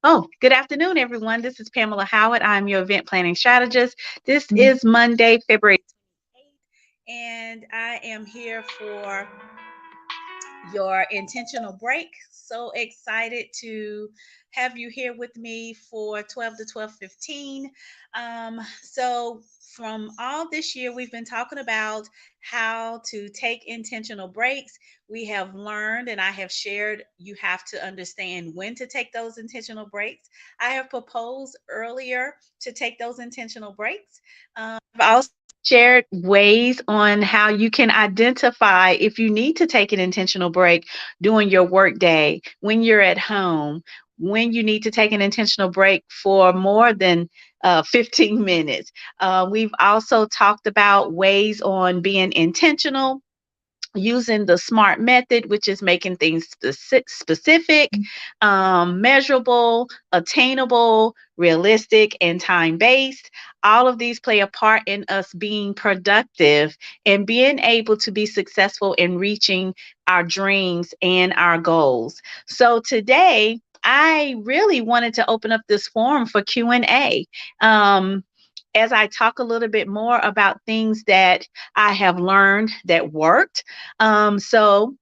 Oh, good afternoon, everyone. This is Pamela Howard. I'm your event planning strategist. This is Monday, February 28th, and I am here for your intentional break. So excited to have you here with me for 12 to 12:15. So from all this year, we've been talking about how to take intentional breaks. We have learned, and I have shared, you have to understand when to take those intentional breaks. I have proposed earlier to take those intentional breaks. I've also shared ways on how you can identify if you need to take an intentional break during your work day, when you're at home, when you need to take an intentional break for more than 15 minutes. We've also talked about ways on being intentional using the SMART method, which is making things specific, measurable, attainable, realistic, and time based. All of these play a part in us being productive and being able to be successful in reaching our dreams and our goals. So today, I really wanted to open up this forum for Q&A. As I talk a little bit more about things that I have learned that worked. So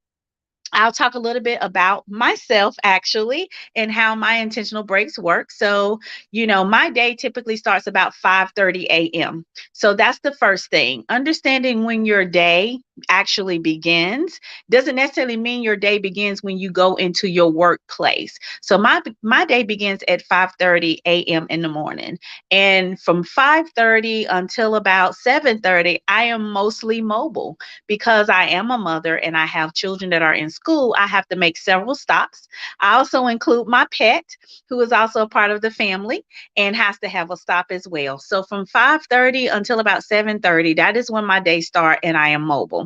I'll talk a little bit about myself actually and how my intentional breaks work. So, my day typically starts about 5:30 a.m. So that's the first thing. Understanding when your day actually begins doesn't necessarily mean your day begins when you go into your workplace. So my day begins at 5:30 a.m. in the morning. And from 5:30 until about 7:30, I am mostly mobile because I am a mother and I have children that are in school. I have to make several stops. I also include my pet, who is also a part of the family and has to have a stop as well. So from 5:30 until about 7:30, that is when my day starts and I am mobile.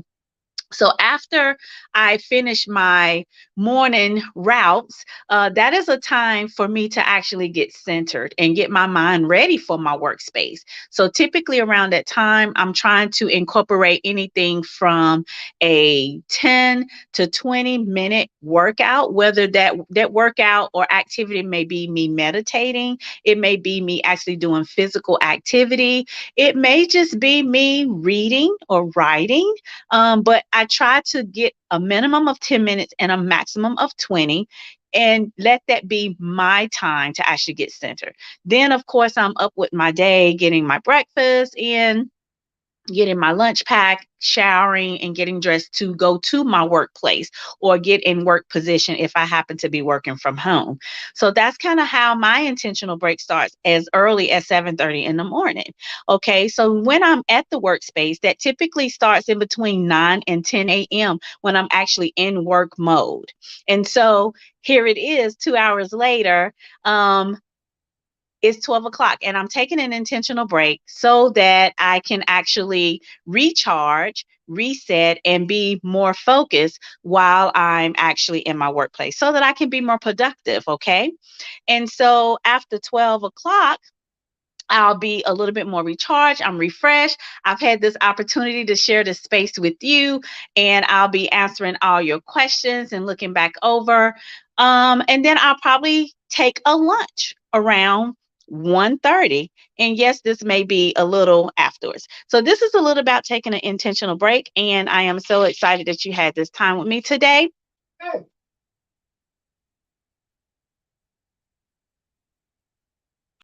So after I finish my morning routes, that is a time for me to actually get centered and get my mind ready for my workspace. So typically around that time, I'm trying to incorporate anything from a 10 to 20-minute workout, whether that workout or activity may be me meditating, it may be me actually doing physical activity, it may just be me reading or writing, but I try to get a minimum of 10 minutes and a maximum of 20 and let that be my time to actually get centered. Then, of course, I'm up with my day, getting my breakfast in, getting my lunch pack, showering, and getting dressed to go to my workplace or get in work position if I happen to be working from home. So that's kind of how my intentional break starts as early as 7:30 in the morning. Okay, so when I'm at the workspace, that typically starts in between 9 and 10 a.m. when I'm actually in work mode. And so here it is 2 hours later. It's 12 o'clock and I'm taking an intentional break so that I can actually recharge, reset, and be more focused while I'm actually in my workplace so that I can be more productive. Okay. And so after 12 o'clock, I'll be a little bit more recharged. I'm refreshed. I've had this opportunity to share this space with you, and I'll be answering all your questions and looking back over. And then I'll probably take a lunch around 1:30. And yes, this may be a little afterwards. So this is a little about taking an intentional break, and I am so excited that you had this time with me today.